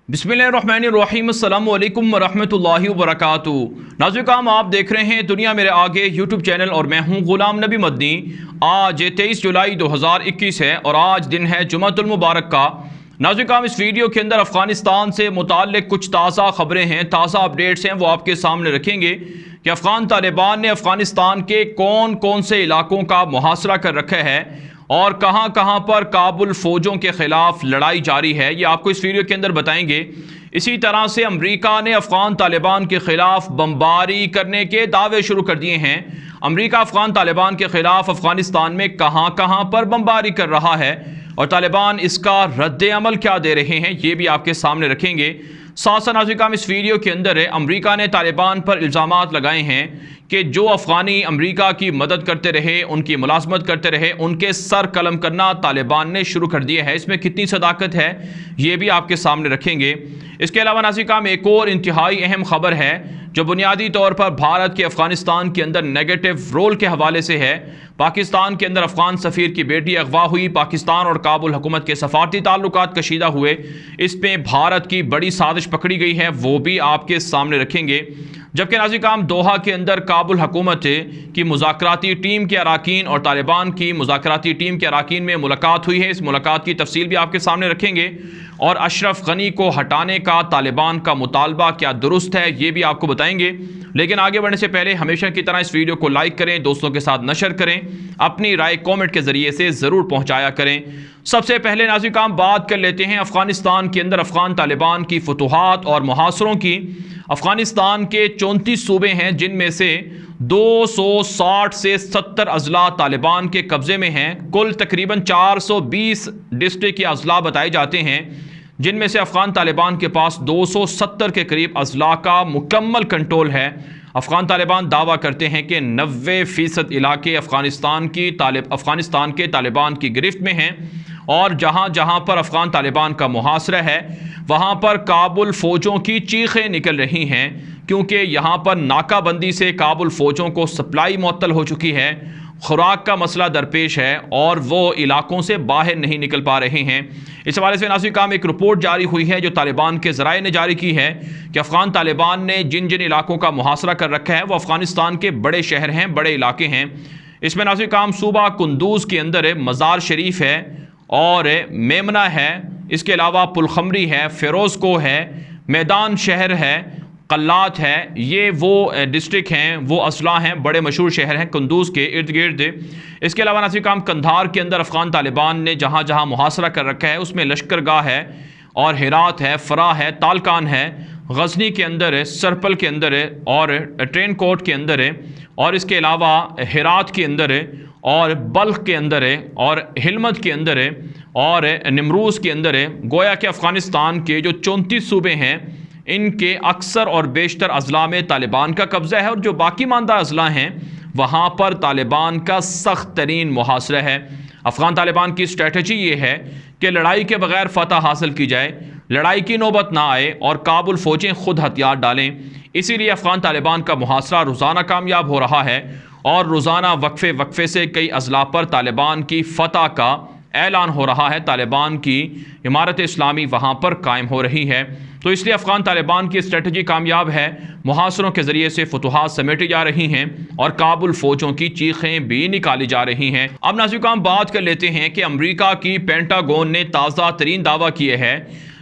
बिस्मिल्लाहिर्रहमानिर्रहीम अस्सलामु अलैकुम वरहमतुल्लाहि वबरकातुहू। नाज़रीन, आप देख रहे हैं दुनिया मेरे आगे यूट्यूब चैनल और मैं हूं गुलाम नबी मदनी। आज 23 जुलाई 2021 है और आज दिन है जुमातुल मुबारक का। नाज़रीन, इस वीडियो के अंदर अफ़गानिस्तान से मुताल्लिक़ कुछ ताज़ा ख़बरें हैं, ताज़ा अपडेट्स हैं, वो आपके सामने रखेंगे कि अफ़गान तालिबान ने अफ़गानिस्तान के कौन कौन से इलाकों का मुहासरा कर रखा है और कहां कहां पर काबुल फ़ौजों के ख़िलाफ़ लड़ाई जारी है, ये आपको इस वीडियो के अंदर बताएंगे। इसी तरह से अमेरिका ने अफ़गान तालिबान के ख़िलाफ़ बमबारी करने के दावे शुरू कर दिए हैं। अमेरिका अफ़गान तालिबान के ख़िलाफ़ अफ़गानिस्तान में कहां कहां पर बमबारी कर रहा है और तालिबान इसका रद्द अमल क्या दे रहे हैं, ये भी आपके सामने रखेंगे। साथ साथ नाज़रीन, इस वीडियो के अंदर अमेरिका ने तालिबान पर इल्ज़ामात लगाए हैं कि जो अफ़गानी अमेरिका की मदद करते रहे, उनकी मुलाज़मत करते रहे, उनके सर कलम करना तालिबान ने शुरू कर दिया है। इसमें कितनी सदाकत है, ये भी आपके सामने रखेंगे। इसके अलावा नाज़रीन, एक और इंतहाई अहम ख़बर है जो बुनियादी तौर पर भारत के अफ़गानिस्तान के अंदर नेगेटिव रोल के हवाले से है। पाकिस्तान के अंदर अफ़गान सफ़ीर की बेटी अगवा हुई, पाकिस्तान और काबुल हुकूमत के सफारती ताल्लुकात कशीदा हुए, इसमें भारत की बड़ी साजिश पकड़ी गई है, वो भी आपके सामने रखेंगे। जबकि नाज़रीन, दोहा के अंदर काबुल हुकूमत की मुज़ाकराती टीम के अराकीन और तालिबान की मुज़ाकराती टीम के अराकीन में मुलाकात हुई है, इस मुलाकात की तफसील भी आपके सामने रखेंगे। और अशरफ गनी को हटाने का तालिबान का मुतालबा क्या दुरुस्त है, ये भी आपको बताएंगे। लेकिन आगे बढ़ने से पहले हमेशा की तरह इस वीडियो को लाइक करें, दोस्तों के साथ नशर करें, अपनी राय कमेंट के ज़रिए से ज़रूर पहुँचाया करें। सबसे पहले नाज़रीन, बात कर लेते हैं अफ़गानिस्तान के अंदर अफ़गान तालिबान की फतूहात और मुहासरों की। अफ़गानिस्तान के 34 सूबे हैं, जिनमें से 260 से 70 अजला तालिबान के कब्ज़े में हैं। कुल तकरीबन 420 डिस्ट्रिक्ट के अजला बताए जाते हैं, जिनमें से अफ़गान तालिबान के पास 270 के करीब अजला का मुकम्मल कंट्रोल है। अफ़गान तालिबान दावा करते हैं कि 90% इलाके अफ़गानिस्तान के तालिबान की गिरफ्त में हैं और जहाँ जहाँ पर अफ़गान तालिबान का मुहासरा है वहाँ पर काबुल फ़ौजों की चीखें निकल रही हैं, क्योंकि यहाँ पर नाकाबंदी से काबुल फ़ौजों को सप्लाई मुअत्तल हो चुकी है, खुराक का मसला दरपेश है और वो इलाकों से बाहर नहीं निकल पा रहे हैं। इस हवाले से नाज़रीन, एक रिपोर्ट जारी हुई है जो तालिबान के ज़राए ने जारी की है कि अफ़गान तालिबान ने जिन जिन इलाकों का मुहासरा कर रखा है वो अफ़गानिस्तान के बड़े शहर हैं, बड़े इलाके हैं। इसमें नाज़रीन, सूबा कुंदूज़ के अंदर मज़ार शरीफ है और मेमना है, इसके अलावा पुलखमरी है, फ़िरोज़को है, मैदान शहर है, कल्लात है। ये वो डिस्ट्रिक्ट हैं, वो अजला हैं, बड़े मशहूर शहर हैं कुंदूज़ के इर्द गिर्द। इसके अलावा नाज़रीन, कंधार के अंदर अफ़गान तालिबान ने जहाँ जहाँ मुहासरा कर रखा है उसमें लश्करगाह है और हिरात है, फ़रा है, तालकान है, गज़नी के अंदर है, सरपल के अंदर है और ट्रेन कोट के अंदर है और इसके अलावा हिरात के अंदर है और बल्ख के अंदर है और हिलमत के अंदर है और निमरूज़ के अंदर है। गोया कि अफ़गानिस्तान के जो 34 सूबे हैं इनके अक्सर और बेशतर अजला में तालिबान का कब्ज़ा है और जो बाकी मानदा अजला हैं वहाँ पर तालिबान का सख्त तरीन मुहासरा है। अफ़गान तालिबान की स्ट्रेटजी ये है कि लड़ाई के बगैर फ़तह हासिल की जाए, लड़ाई की नौबत ना आए और काबुल फ़ौजें खुद हथियार डालें। इसीलिए अफ़गान तालिबान का मुहासरा रोज़ाना कामयाब हो रहा है और रोज़ाना वक्फे वक्फे से कई अजला पर तालिबान की फ़तह का ऐलान हो रहा है, तालिबान की इमारत इस्लामी वहाँ पर कायम हो रही है। तो इसलिए अफ़गान तालिबान की स्ट्रेटजी कामयाब है, मुहासरों के ज़रिए से फतूहात समेटी जा रही हैं और काबुल फ़ौजों की चीखें भी निकाली जा रही हैं। अब नाज़रीन, बात कर लेते हैं कि अमेरिका की पेंटागन ने ताज़ा तरीन दावा किया है,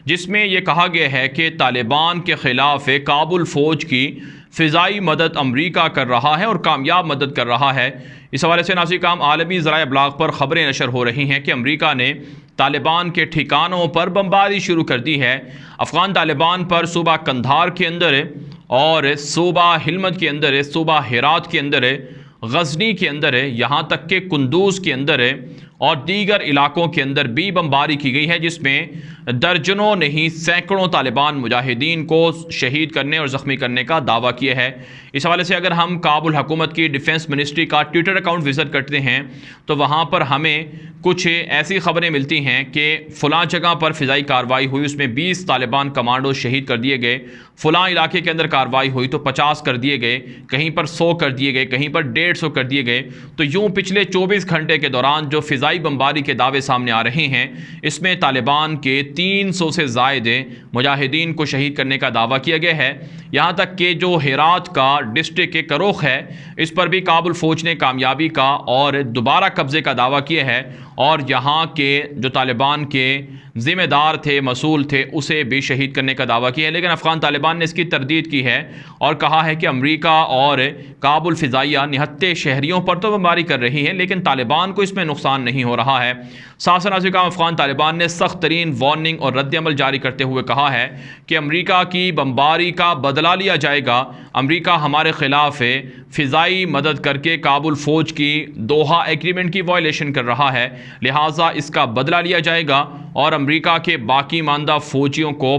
जिसमें यह कहा गया है कि तालिबान के ख़िलाफ़ काबुल फ़ौज की फ़िज़ाई मदद अमेरिका कर रहा है और कामयाब मदद कर रहा है। इस हवाले से नाज़रीन, आलमी ज़राए इब्लाग पर ख़बरें नशर हो रही हैं कि अमेरिका ने तालिबान के ठिकानों पर बमबारी शुरू कर दी है। अफ़गान तालिबान पर सूबा कंधार के अंदर और सूबा हिलमत के अंदर, सूबा हिरात के अंदर, गज़नी के अंदर, यहाँ तक के कुंदूज़ के अंदर और दीगर इलाकों के अंदर भी बमबारी की गई है, जिसमें दर्जनों नहीं सैकड़ों तालिबान मुजाहिदीन को शहीद करने और ज़ख्मी करने का दावा किया है। इस हवाले से अगर हम काबुल हुकूमत की डिफेंस मिनिस्ट्री का ट्विटर अकाउंट विज़िट करते हैं तो वहाँ पर हमें कुछ ऐसी ख़बरें मिलती हैं कि फ़लाँ जगह पर फ़िज़ाई कार्रवाई हुई, उसमें 20 तालिबान कमांडो शहीद कर दिए गए, फ़लाँ इलाके के अंदर कार्रवाई हुई तो 50 कर दिए गए, कहीं पर 100 कर दिए गए, कहीं पर 150 कर दिए गए। तो यूँ पिछले 24 घंटे के दौरान जो फ़िज़ाई फ़िज़ाई बमबारी के दावे सामने आ रहे हैं। इसमें तालिबान के 300 से ज़ायद मुजाहिदीन को शहीद करने का दावा किया गया है। यहाँ तक कि जो हेरात का डिस्ट्रिक्ट के करोख है, इस पर भी काबुल फ़ौज ने कामयाबी का और दोबारा कब्ज़े का दावा किया है, और यहाँ के जो तालिबान के ज़िम्मेदार थे, मसूल थे, उसे भी शहीद करने का दावा किया है। लेकिन अफ़गान तालिबान ने इसकी तरदीद की है और कहा है कि अमरीका और काबुल फ़िज़ाइया निहत्ते शहरियों पर तो बमबारी कर रही है, लेकिन तालिबान को इसमें नुकसान नहीं हो रहा है। साथ अफ़गान तालिबान ने सख्त तरीन वार्निंग और रद्द-ए-अमल जारी करते हुए कहा है कि अमरीका की बमबारी का बदला लिया जाएगा। अमरीका हमारे ख़िलाफ़ फ़िज़ाई मदद करके काबुल फ़ौज की दोहा एग्रीमेंट की वायलेशन कर रहा है, लिहाजा इसका बदला लिया जाएगा और अमरीका के बाकी मानदा फ़ौजियों को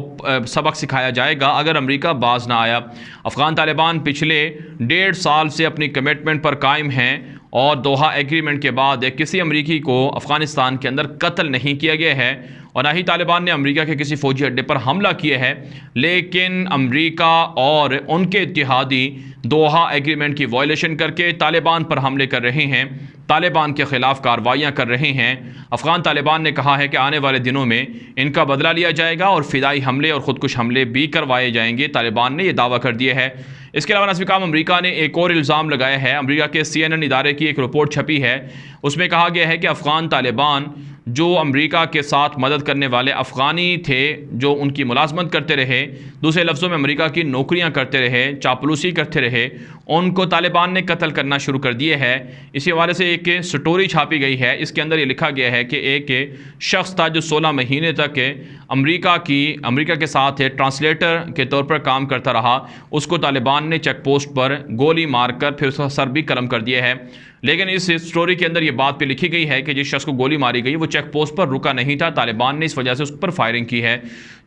सबक सिखाया जाएगा अगर अमरीका बाज ना आया। अफ़गान तालिबान पिछले 1.5 साल से अपनी कमिटमेंट पर कायम हैं और दोहा एग्रीमेंट के बाद किसी अमरीकी को अफ़गानिस्तान के अंदर कत्ल नहीं किया गया है और ना ही तालिबान ने अमरीका के किसी फ़ौजी अड्डे पर हमला किया है। लेकिन अमरीका और उनके इत्तेहादी दोहा एग्रीमेंट की वायलेशन करके तालिबान पर हमले कर रहे हैं, तालिबान के ख़िलाफ़ कार्रवाइयाँ कर रहे हैं। अफ़गान तालिबान ने कहा है कि आने वाले दिनों में इनका बदला लिया जाएगा और फ़िदाई हमले और ख़ुदकुश हमले भी करवाए जाएंगे। तालिबान ने यह दावा कर दिया है। इसके अलावा नाज़रीन, अमरीका ने एक और इल्ज़ाम लगाया है। अमरीका के CNN इदारे की एक रिपोर्ट छपी है, उसमें कहा गया है कि अफ़गान तालिबान जो अमरीका के साथ मदद करने वाले अफ़गानी थे, जो उनकी मुलाजमत करते रहे, दूसरे लफ्ज़ों में अमरीका की नौकरियां करते रहे, चापलूसी करते रहे, उनको तालिबान ने कत्ल करना शुरू कर दिए है। इसी हवाले से एक स्टोरी छापी गई है। इसके अंदर ये लिखा गया है कि एक शख्स था जो 16 महीने तक अमरीका के साथ ट्रांसलेटर के तौर पर काम करता रहा। उसको तालिबान ने चेक पोस्ट पर गोली मारकर फिर उसका सर भी कलम कर दिया है। लेकिन इस स्टोरी के अंदर ये बात भी लिखी गई है कि जिस शख्स को गोली मारी गई वो चेक पोस्ट पर रुका नहीं था, तालिबान ने इस वजह से उस पर फायरिंग की है।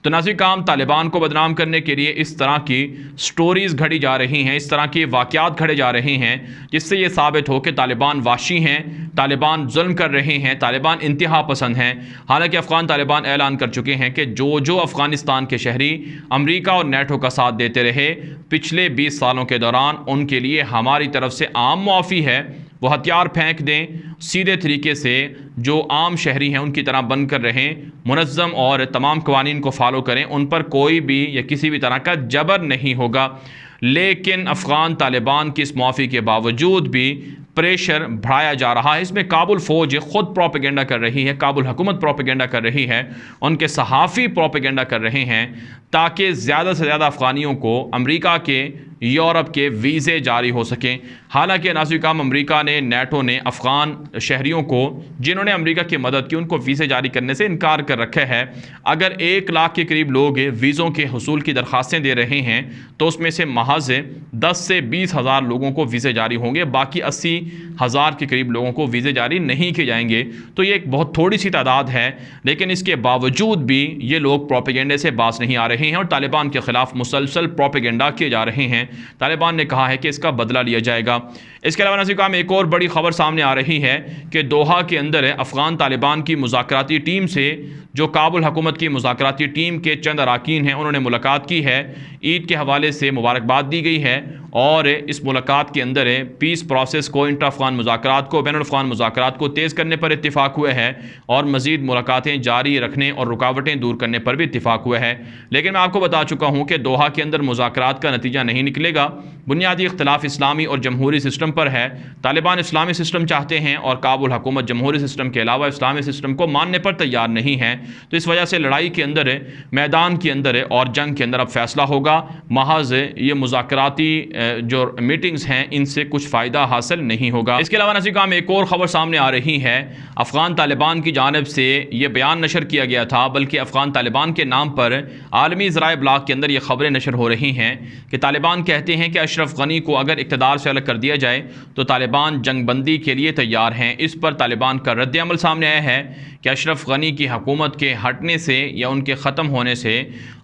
तो नाज़रीन, तालिबान को बदनाम करने के लिए इस तरह की स्टोरीज़ घड़ी जा रही हैं, इस तरह के वाक़यात घड़े जा रहे हैं, जिससे ये साबित हो कि तालिबान वाशी हैं, तालिबान जुल्म कर रहे हैं, तालिबान इंतहा पसंद हैं। हालांकि अफ़गान तालिबान ऐलान कर चुके हैं कि जो अफ़गानिस्तान के शहरी अमरीका और नेटो का साथ देते रहे पिछले 20 सालों के दौरान, उनके लिए हमारी तरफ से आम मुआफ़ी है, वो हथियार फेंक दें, सीधे तरीके से जो आम शहरी हैं उनकी तरह बनकर रहें, मुनज़्ज़म और तमाम क़वानीन को फॉलो करें, उन पर कोई भी या किसी भी तरह का जबर नहीं होगा। लेकिन अफ़गान तालिबान की इस मुआफ़ी के बावजूद भी प्रेशर बढ़ाया जा रहा है। इसमें काबुल फ़ौज ख़ुद प्रोपेगेंडा कर रही है, काबुल हुकूमत प्रोपेगेंडा कर रही है, उनके सहाफ़ी प्रोपेगेंडा कर रहे हैं ताकि ज़्यादा से ज़्यादा अफ़गानियों को अमरीका के, यूरोप के वीज़े जारी हो सकें। हालांकि नाज़रीन, अमरीका ने, नेटो ने अफ़गान शहरियों को जिन्होंने अमरीका की मदद की उनको वीज़े जारी करने से इनकार कर रखा है। अगर 1 लाख के करीब लोग वीज़ों के हुसूल की दरख्वास्तें दे रहे हैं तो उसमें से महज 10 से 20 हज़ार लोगों को वीज़े जारी होंगे, बाकी 80,000 के करीब लोगों को वीज़े जारी नहीं किए जाएंगे। तो ये एक बहुत थोड़ी सी तादाद है, लेकिन इसके बावजूद भी ये लोग प्रोपेगेंडे से बाज नहीं आ रहे हैं और तालिबान के ख़िलाफ़ मुसलसल प्रोपेगेंडा किए जा रहे हैं। तालिबान ने कहा है कि इसका बदला लिया जाएगा। इसके अलावा नाज़रीन, एक और बड़ी खबर सामने आ रही है कि दोहा के अंदर अफ़गान तालिबान की मुज़ाकराती टीम से जो काबुल हुकूमत की मुज़ाकराती टीम के चंद अरकान हैं उन्होंने मुलाकात की है। ईद के हवाले से मुबारकबाद दी गई है और इस मुलाकात के अंदर पीस प्रोसेस को, इंटर अफ़गान मुज़ाकरात को, बैनुल अफ़गान मुज़ाकरात को तेज़ करने पर इत्तिफ़ाक़ हुआ है और मज़ीद मुलाकातें जारी रखने और रुकावटें दूर करने पर भी इत्तिफ़ाक़ हुआ है। लेकिन मैं आपको बता चुका हूँ कि दोहा के अंदर मुज़ाकरात का नतीजा नहीं निकलेगा। बुनियादी इख्तिलाफ़ इस्लामी और जमहूरी सिस्टम पर है। तालिबान इस्लामी सिस्टम चाहते हैं और काबुल हुकूमत जमहूरी सिस्टम के अलावा इस्लामी सिस्टम को मानने पर तैयार नहीं है। तो इस वजह से लड़ाई के अंदर, मैदान के अंदर और जंग के अंदर अब फैसला होगा। महज ये मुज़ाकराती जो मीटिंग्स हैं इनसे कुछ फ़ायदा हासिल नहीं होगा। इसके अलावा नाज़रीन, एक और ख़बर सामने आ रही है। अफ़गान तालिबान की जानिब से ये बयान नशर किया गया था, बल्कि अफ़गान तालिबान के नाम पर आलमी ज़राए ब्लॉग के अंदर ये ख़बरें नशर हो रही हैं कि तालिबान कहते हैं कि अशरफ गनी को अगर इक़्तिदार से अलग कर दिया जाए तो तालिबान जंगबंदी के लिए तैयार हैं। इस पर तालिबान का रद्द-ए-अमल सामने आया है कि अशरफ गनी की हुकूमत के हटने से या उनके ख़त्म होने से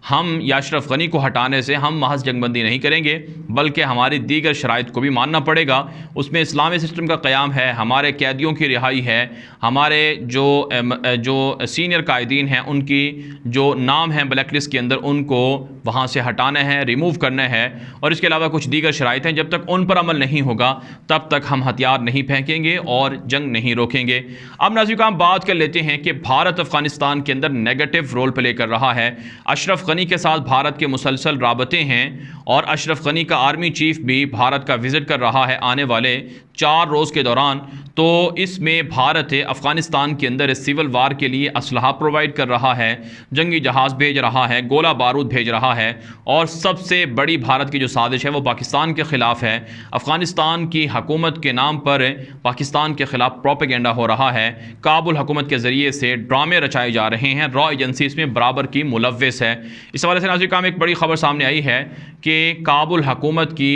हम या अशरफ गनी को हटाने से हम महज जंगबंदी नहीं करेंगे, बल्कि हमारी दीगर शराइत को भी मानना पड़ेगा। उसमें इस्लामी सिस्टम का क़याम है, हमारे कैदियों की रिहाई है, हमारे जो सीनियर कायदीन हैं उनकी जो नाम हैं ब्लैक लिस्ट के अंदर, उनको वहाँ से हटाना है, रिमूव करना है। और इसके अलावा कुछ दीगर शराइत हैं, जब तक उन पर अमल नहीं होगा तब तक हम हथियार नहीं फेंकेंगे और जंग नहीं रोकेंगे। अब नाज़रीन हम बात कर लेते हैं कि भारत अफ़गानिस्तान के अंदर नेगेटिव रोल प्ले कर रहा है। अशरफ गनी के साथ भारत के मुसलसल राबते हैं और अशरफ गनी का आर्मी चीफ भी भारत का विज़िट कर रहा है आने वाले 4 रोज़ के दौरान। तो इसमें भारत अफ़गानिस्तान के अंदर सिविल वार के लिए असलहा प्रोवाइड कर रहा है, जंगी जहाज़ भेज रहा है, गोला बारूद भेज रहा है, और सबसे बड़ी भारत की जो साजिश है वो पाकिस्तान के ख़िलाफ़ है। अफ़गानिस्तान की हकूमत के नाम पर पाकिस्तान के ख़िलाफ़ प्रोपेगेंडा हो रहा है, काबुल हुकूमत के ज़रिए से ड्रामे रचाए जा रहे हैं, रॉ एजेंसी इसमें बराबर की मुलव्वस है। इस हवाले से नाज़रीन काम एक बड़ी ख़बर सामने आई है कि काबुल हुकूमत की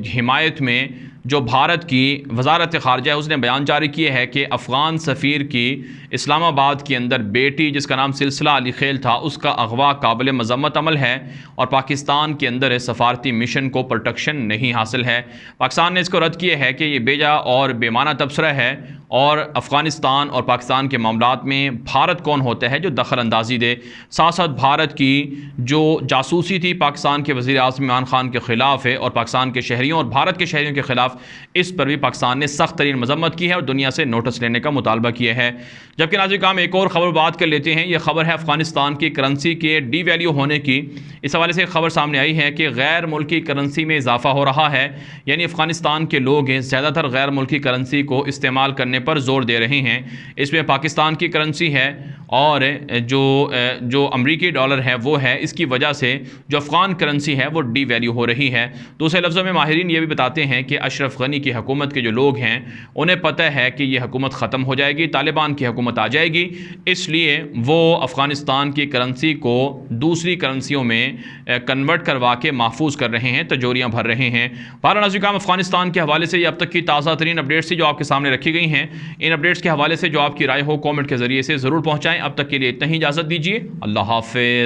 हिमायत में जो भारत की वजारत ख़ारजा है उसने बयान जारी किया है कि अफ़गान सफ़ीर की इस्लामाबाद के अंदर बेटी जिसका नाम सिलसिला अली खेल था उसका अगवा काबिल मज़म्मत अमल है और पाकिस्तान के अंदर सफारती मिशन को प्रोटेक्शन नहीं हासिल है। पाकिस्तान ने इसको रद्द किया है कि ये बेजा और बेमाना तबसरा है और अफ़गानिस्तान और पाकिस्तान के मामलात में भारत कौन होता है जो दखल अंदाज़ी दे। साथ साथ भारत की जो जासूसी थी पाकिस्तान के वज़ीर आज़म इमरान खान के ख़िलाफ़ है और पाकिस्तान के शहरियों और भारत के शहरियों के ख़िलाफ़, इस पर भी पाकिस्तान ने सख्त तरीन मजम्मत की है और दुनिया से नोटिस लेने का मुतालबा किया है। जबकि नाज़रीन काम एक और ख़बर बात कर लेते हैं। यह ख़बर है अफ़गानिस्तान की करेंसी के डी वैल्यू होने की। इस हवाले से खबर सामने आई है कि गैर मुल्की करेंसी में इजाफा हो रहा है, यानी अफ़गानिस्तान के लोग ज़्यादातर गैर मुल्की करेंसी को इस्तेमाल करने पर ज़ोर दे रहे हैं। इसमें पाकिस्तान की करेंसी है और जो अमरीकी डॉलर है वो है, इसकी वजह से जो अफ़गान करेंसी है वो डी वैल्यू हो रही है। दूसरे लफ्ज़ों में माहिरीन ये भी बताते हैं कि अशरफ गनी की हुकूमत के जो लोग हैं उन्हें पता है कि ये हुकूमत ख़त्म हो जाएगी, तालिबान की हुकूमत आ जाएगी, इसलिए वो अफ़गानिस्तान की करेंसी को दूसरी करेंसियों में कन्वर्ट करवा के महफूज कर रहे हैं, तजोरियाँ भर रहे हैं। भारत नाज़रीन अफ़गानिस्तान के हवाले से ये अब तक की ताज़ा तरीन अपडेट्स थी जो आपके सामने रखी गई हैं। इन अपडेट्स के हवाले से जो आपकी राय हो कॉमेंट के ज़रिए से ज़रूर पहुँचाएँ। अब तक के लिए इतना ही, इजाज़त दीजिए, अल्लाह हाफ़िज़।